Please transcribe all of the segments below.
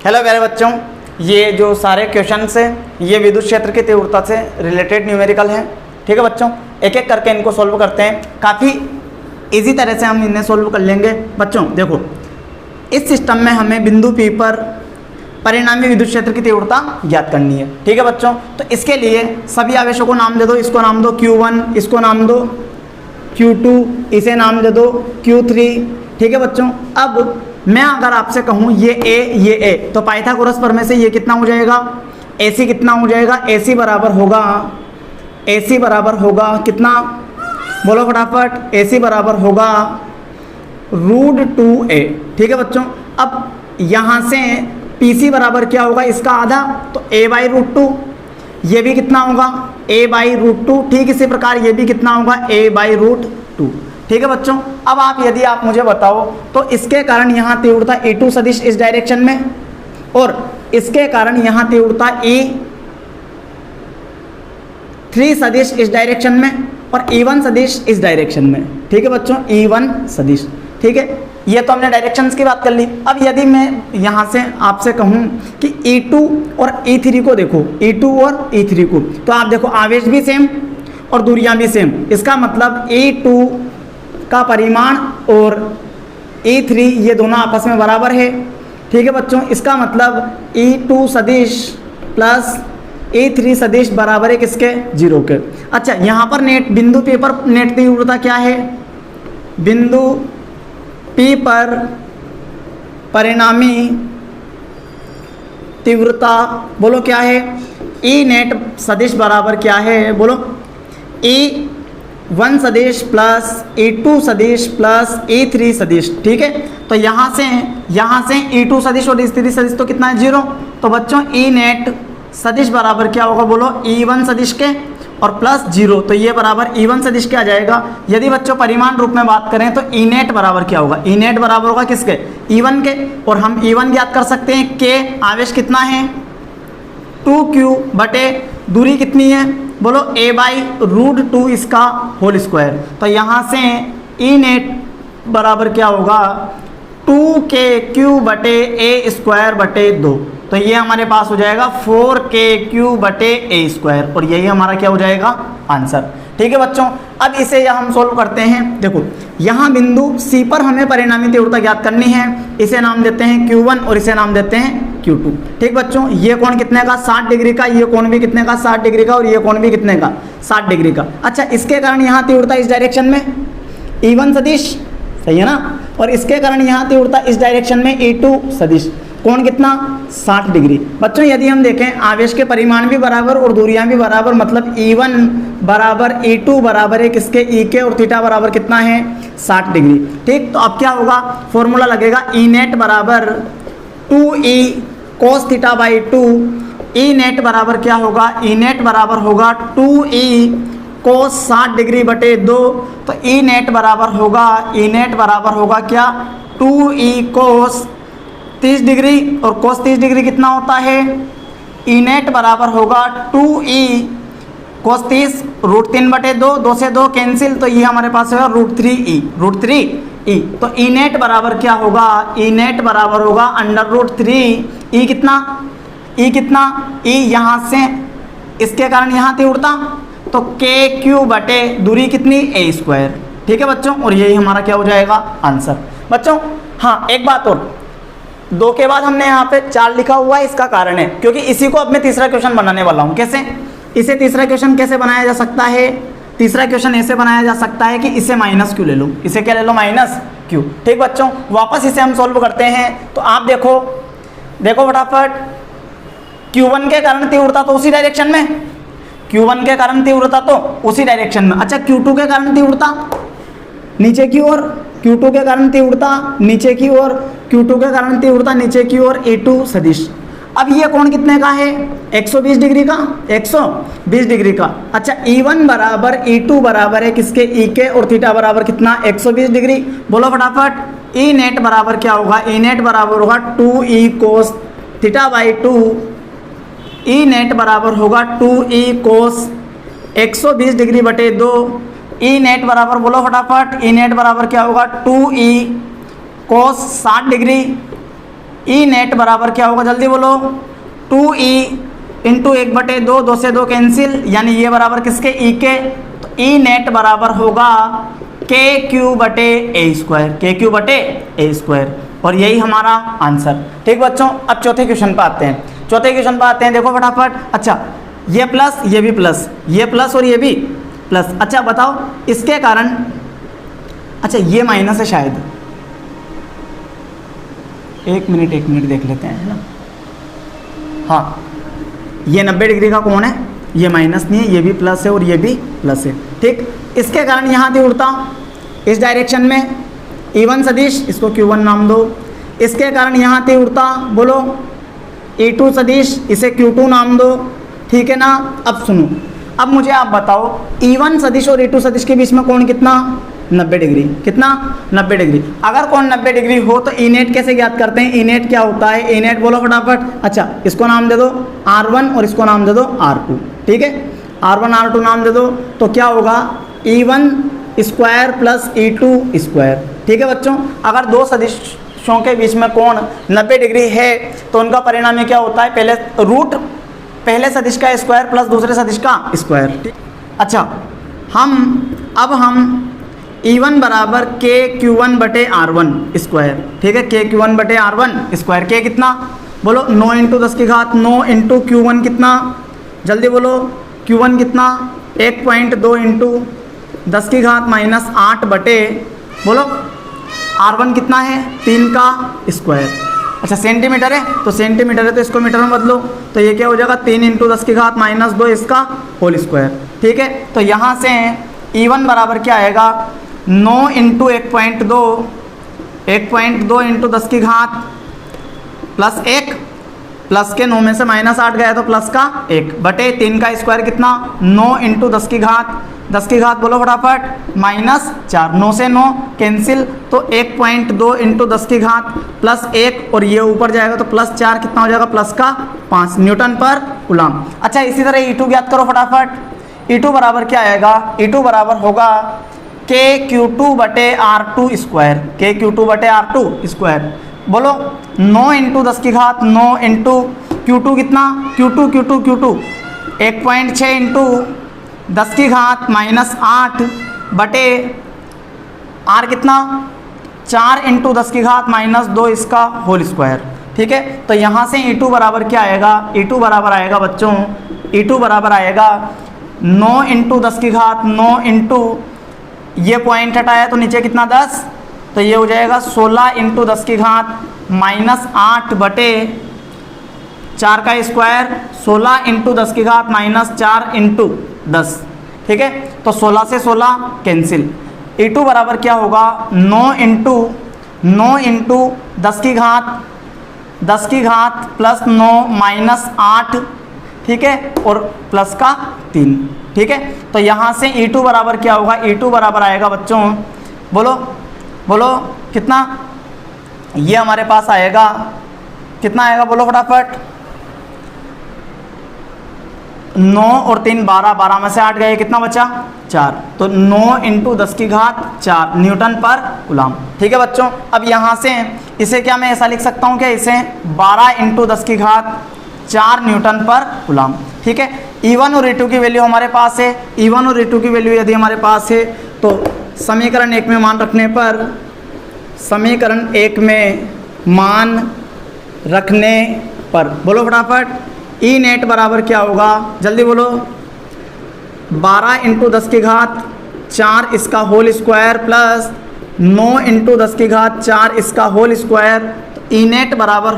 Hello प्यारे बच्चों, ये जो सारे क्वेश्चंस हैं ये विद्युत क्षेत्र की तीव्रता से रिलेटेड न्यूमेरिकल हैं। ठीक है बच्चों, एक एक करके इनको सोल्व करते हैं। काफ़ी इजी तरह से हम इन्हें सोल्व कर लेंगे। बच्चों देखो, इस सिस्टम में हमें बिंदु P पर परिणामी विद्युत क्षेत्र की तीव्रता ज्ञात करनी है। ठीक है बच्चों, तो इसके लिए सभी आवेशों को नाम दे दो। इसको नाम दो Q1, इसको नाम दो Q2, इसे नाम दे दो Q3। ठीक है बच्चों, अब मैं अगर आपसे कहूँ ये A, तो पाइथागोरस प्रमेय से ये कितना हो जाएगा, AC कितना हो जाएगा, AC बराबर होगा कितना, बोलो फटाफट, AC बराबर होगा √2a। ठीक है बच्चों, अब यहाँ से PC बराबर क्या होगा, इसका आधा, तो a/√2। ये भी कितना होगा, a/√2। ठीक इसी प्रकार ये भी कितना होगा, a/√2। ठीक है बच्चों, अब यदि आप मुझे बताओ तो इसके कारण यहाँ तीव्रता E2 सदिश इस डायरेक्शन में, और इसके कारण यहाँ तीव्रता E3 सदिश इस डायरेक्शन में, और E1 सदिश इस डायरेक्शन में। ठीक है बच्चों, E1 सदिश। ठीक है, ये तो हमने डायरेक्शंस की बात कर ली। अब यदि मैं यहाँ से आपसे कहूँ कि E2 और E3 को देखो, E2 और E3 को, तो आप देखो आवेश भी सेम और दूरियां भी सेम। इसका मतलब E2 का परिमाण और E3 ये दोनों आपस में बराबर है। ठीक है बच्चों, इसका मतलब E2 सदिश प्लस E3 सदिश बराबर है किसके, 0 के। अच्छा, यहाँ पर बिंदु P पर नेट तीव्रता क्या है, बिंदु P पर परिणामी तीव्रता बोलो क्या है, E नेट सदिश बराबर क्या है, बोलो E1 सदिश प्लस E2 सदिश प्लस E3 सदिश। ठीक है, तो यहाँ से E2 सदिश और E3 सदिश तो कितना है, 0। तो बच्चों E नेट सदिश बराबर क्या होगा, बोलो E1 सदिश के और प्लस 0, तो ये बराबर E1 सदिश क्या आ जाएगा। यदि बच्चों परिमाण रूप में बात करें तो E नेट बराबर क्या होगा, E नेट बराबर होगा किसके, E1 के। और हम E1 ज्ञात कर सकते हैं, K आवेश कितना है 2Q बटे दूरी कितनी है, बोलो a/√2 इसका होल स्क्वायर। तो यहाँ से E नेट बराबर क्या होगा, 2KQ बटे a² बटे 2। तो ये हमारे पास हो जाएगा 4KQ बटे a², और यही हमारा क्या हो जाएगा, आंसर। ठीक है बच्चों, अब इसे हम सोल्व करते हैं। देखो, यहाँ बिंदु C पर हमें परिणामी तीव्रता ज्ञात करनी है। इसे नाम देते हैं Q1 और इसे नाम देते हैं Q2। ठीक बच्चों, ये कोण कितने का, 60 डिग्री का, ये कोण भी कितने का, 60 डिग्री का, और ये कोण भी कितने का, 60 डिग्री का। अच्छा, इसके कारण यहाँ तीव्रता इस डायरेक्शन में E1 सदिश, सही है ना, और इसके कारण यहाँ तीव्रता इस डायरेक्शन में E2 सदिश, कोण कितना, 60 डिग्री। बच्चों यदि हम देखें आवेश के परिमाण भी बराबर और दूरियां भी बराबर, मतलब E1 बराबर E2 बराबर है किसके, E के, और थीटा बराबर कितना है, 60 डिग्री। ठीक, तो अब क्या होगा, फॉर्मूला लगेगा E नेट बराबर 2E cos theta by 2। E net बराबर क्या होगा, E नेट बराबर होगा 2E cos 60 डिग्री बटे 2। तो E नेट बराबर होगा क्या, 2E cos 30 डिग्री, और cos 30 डिग्री कितना होता है, E नेट बराबर होगा 2E cos 30 √3 बटे 2, 2 से 2 कैंसिल, तो ये हमारे पास होगा √3E। तो E नेट बराबर क्या होगा, E नेट बराबर होगा √3। E कितना, E यहाँ से इसके कारण यहाँ तीव्रता, तो KQ बटे दूरी कितनी, a²। ठीक है बच्चों, और यही हमारा क्या हो जाएगा, आंसर। बच्चों हाँ, एक बात और, 2 के बाद हमने यहाँ पे 4 लिखा हुआ है, इसका कारण है क्योंकि इसी को अब मैं तीसरा क्वेश्चन बनाने वाला हूँ। कैसे, इसे तीसरा क्वेश्चन कैसे बनाया जा सकता है, तीसरा क्वेश्चन ऐसे बनाया जा सकता है कि इसे -Q ले लो, इसे क्या ले लो, -Q। ठीक बच्चों, वापस इसे हम सोल्व करते हैं। तो आप देखो फटाफट, Q1 के कारण तीव्रता तो उसी डायरेक्शन में, Q1 के कारण तीव्रता तो उसी डायरेक्शन में। अच्छा, Q2 के कारण तीव्रता नीचे की ओर, Q2 के कारण तीव्रता नीचे की ओर, Q2 के कारण तीव्रता नीचे की ओर, E2 सदिश। अब ये कोण कितने का है, 120 डिग्री का, 120 डिग्री का। अच्छा, E1 बराबर E2 बराबर है किसके, E के, और थीटा बराबर कितना, 120 डिग्री। बोलो फटाफट, E नेट बराबर क्या होगा, E नेट बराबर होगा 2E cos theta by 2। E net बराबर होगा 2E cos 120 डिग्री बटे 2। E नेट बराबर, बोलो फटाफट, E नेट बराबर क्या होगा, 2E cos 60 degree E net बराबर क्या होगा, जल्दी बोलो, 2e इंटू 1/2, 2 से 2 कैंसिल, यानी ये बराबर किसके, ई के। तो ई नेट बराबर होगा KQ/A², KQ/A², और यही हमारा आंसर। ठीक बच्चों, अब चौथे क्वेश्चन पे आते हैं। चौथे क्वेश्चन पे आते हैं, देखो फटाफट। अच्छा, ये प्लस, ये भी प्लस, ये प्लस और ये भी प्लस। अच्छा बताओ इसके कारण, अच्छा ये माइनस है शायद, एक मिनट देख लेते हैं, है ना। हाँ, ये 90 डिग्री का कोण है, ये माइनस नहीं है, ये भी प्लस है और ये भी प्लस है। ठीक, इसके कारण यहाँ थी उड़ता इस डायरेक्शन में E1 सदिश, इसको Q1 नाम दो। इसके कारण यहाँ थी उड़ता, बोलो E2 सदिश, इसे Q2 नाम दो। ठीक है ना। अब सुनो, अब मुझे आप बताओ E1 सदिश और E2 सदिश के बीच में कोण कितना, 90 डिग्री। कितना, 90 डिग्री। अगर कोण 90 डिग्री हो तो ई नेट कैसे ज्ञात करते हैं, ई नेट क्या होता है, ई नेट बोलो फटाफट। अच्छा, इसको नाम दे दो R1 और इसको नाम दे दो R2। ठीक है, R1 R2 नाम दे दो, तो क्या होगा, E1 square plus E2 square. ठीक है बच्चों, अगर दो सदिशों के बीच में कोण 90 डिग्री है तो उनका परिणाम ये क्या होता है, पहले रूट पहले सदिश का स्क्वायर प्लस दूसरे सदिश का स्क्वायर। अच्छा, अब हम E1 बराबर KQ1/R1 स्क्वायर। ठीक है, KQ1/R1 स्क्वायर, के कितना, बोलो 9 इंटू 10 की घात 9 इंटू Q1 कितना, जल्दी बोलो, Q1 कितना, 1.2 इंटू 10 की घात -8 बटे, बोलो R1 कितना है, 3 का स्क्वायर। अच्छा, सेंटीमीटर है, तो सेंटीमीटर है तो इसको मीटर में बदलो, तो ये क्या हो जाएगा, 3 इंटू 10 की घात -2 इसका होल स्क्वायर। ठीक है, तो यहाँ से E1 बराबर क्या आएगा, 9 इंटू 1.2 इंटू 10 की घात प्लस 1, प्लस के 9 में से -8 गया तो प्लस का 1 बटे 3 का स्क्वायर कितना, 9 इंटू 10 की घात बोलो फटाफट, -4, 9 से 9 कैंसिल, तो 1.2 इंटू 10 की घात प्लस 1, और ये ऊपर जाएगा तो +4 कितना हो जाएगा, प्लस का 5 न्यूटन पर कूलम। अच्छा, इसी तरह E2 ज्ञात करो फटाफट। E2 बराबर क्या आएगा, E2 बराबर होगा KQ2/R2 स्क्वायर, KQ2/R2 स्क्वायर। बोलो 9 इंटू 10 की घात 9 इंटू Q2 कितना, Q2 1.6 इंटू 10 की घात -8 बटे R कितना, 4 इंटू 10 की घात -2 इसका होल स्क्वायर। ठीक है, तो यहाँ से E2 बराबर क्या आएगा, E2 बराबर आएगा बच्चों, E2 बराबर आएगा 9 इंटू 10 की घात 9 इंटू, ये पॉइंट हटाया तो नीचे कितना 10, तो ये हो जाएगा 16 इंटू 10 की घात -8 बटे 4 का स्क्वायर, 16 इंटू 10 की घात -4 इंटू 10। ठीक है, तो 16 से 16 कैंसिल। E2 बराबर क्या होगा, 9 इंटू 10 की घात प्लस 9 -8, ठीक है, और प्लस का 3। ठीक है, तो यहाँ से E2 बराबर क्या होगा, E2 बराबर आएगा बच्चों, बोलो कितना, ये हमारे पास आएगा, कितना आएगा बोलो फटाफट, 9 और 3 12, 12 में से 8 गए, कितना बचा 4, तो 9 इंटू 10 की घात 4 न्यूटन पर कूलम। ठीक है बच्चों, अब यहाँ से इसे क्या मैं ऐसा लिख सकता हूँ क्या, इसे 12 इंटू 10 की घात 4 न्यूटन पर कूलम। ठीक है, E1 और E2 की वैल्यू हमारे पास है, E1 और E2 की वैल्यू यदि हमारे पास है तो समीकरण 1 में मान रखने पर, समीकरण 1 में मान रखने पर, बोलो फटाफट, ई नेट बराबर क्या होगा, जल्दी बोलो, 12 इंटू 10 की घात 4 इसका होल स्क्वायर प्लस 9 इंटू 10 की घात 4 इसका होल स्क्वायर। तो ई नेट बराबर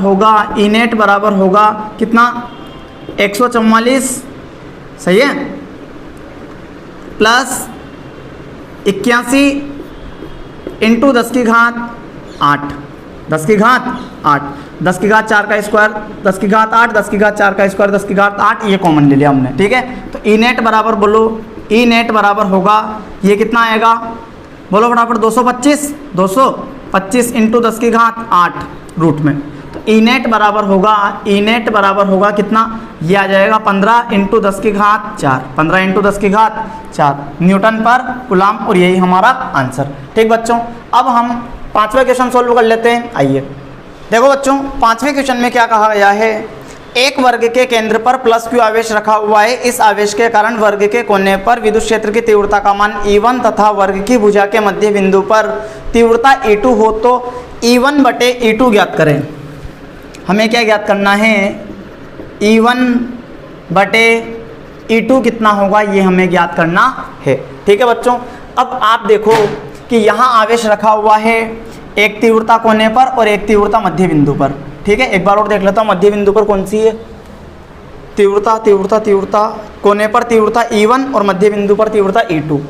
होगा कितना, 144, सही है, प्लस 81 इंटू 10 की घात 8, 10 की घात 8, 10 की घात 4 का स्क्वायर, 10 की घात 8, 10 की घात 4 का स्क्वायर, 10 की घात 8, ये कॉमन ले लिया हमने। ठीक है, तो ई नेट बराबर बोलो, ई नेट बराबर होगा, ये कितना आएगा, बोलो फटाफट, 225 इंटू 10 की घात 8 रूट में, तो ई नेट बराबर होगा कितना, ये आ जाएगा 15 इंटू 10 की घात 4, 15 इंटू 10 की घात 4 न्यूटन पर कूलम, और यही हमारा आंसर। ठीक बच्चों, अब हम 5वां क्वेश्चन सोल्व कर लेते हैं। आइए देखो बच्चों 5वें क्वेश्चन में क्या कहा गया है, एक वर्ग के केंद्र पर प्लस क्यू आवेश रखा हुआ है। इस आवेश के कारण वर्ग के कोने पर विद्युत क्षेत्र की तीव्रता का मान E1 तथा वर्ग की भुजा के मध्य बिंदु पर तीव्रता E2 हो तो E1 बटे E2 ज्ञात करें। हमें क्या ज्ञात करना है, E1 बटे E2 कितना होगा ये हमें ज्ञात करना है। ठीक है बच्चों, अब आप देखो कि यहाँ आवेश रखा हुआ है, एक तीव्रता कोने पर और एक तीव्रता मध्य बिंदु पर। ठीक है, एक बार और देख लेता हूँ मध्य बिंदु पर कौन सी है, तीव्रता तीव्रता तीव्रता कोने पर तीव्रता E1 और मध्य बिंदु पर तीव्रता E2।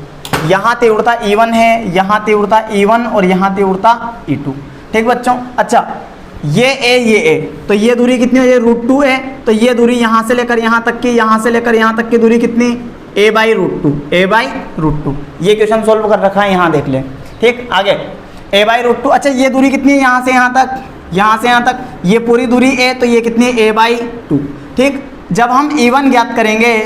यहाँ तीव्रता E1 है, यहाँ तीव्रता E1 और यहाँ तीव्रता E2। ठीक बच्चों, अच्छा ये A, तो ये दूरी कितनी हो, ये √2 है, तो ये दूरी यहाँ से लेकर यहाँ तक की, यहाँ से लेकर यहाँ तक की दूरी कितनी, A/√2, A/√2। ये क्वेश्चन सोल्व कर रखा है, यहाँ देख लें। ठीक, आगे A/√2। अच्छा ये दूरी कितनी है, यहाँ से यहाँ तक, यहाँ से यहाँ तक, ये पूरी दूरी A, तो ये कितनी है, A/2। ठीक, जब हम E1 ज्ञात करेंगे,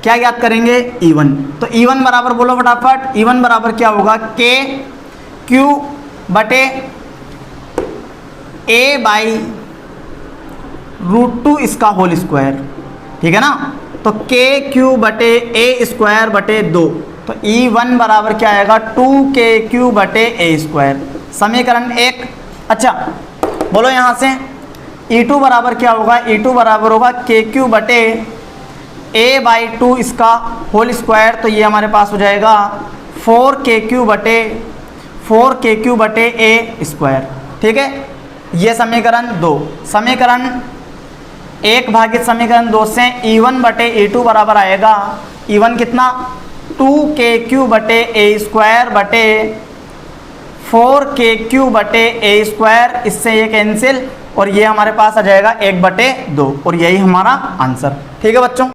क्या ज्ञात करेंगे, E1, तो E1 बराबर बोलो फटाफट, E1 बराबर क्या होगा, KQ बटे A/√2 इसका होल स्क्वायर। ठीक है ना, तो KQ बटे A² बटे 2, तो E1 बराबर क्या आएगा, 2KQ बटे A², समीकरण 1। अच्छा बोलो यहाँ से E2 बराबर क्या होगा, E2 बराबर होगा KQ बटे A/2 इसका होल स्क्वायर, तो ये हमारे पास हो जाएगा 4KQ बटे A²। ठीक है, ये समीकरण 2। समीकरण 1 भागित समीकरण 2 से E1 बटे E2 बराबर आएगा, E1 कितना, 2KQ बटे A² बटे 4KQ बटे A², इससे ये कैंसिल और ये हमारे पास आ जाएगा 1/2 और यही हमारा आंसर। ठीक है बच्चों।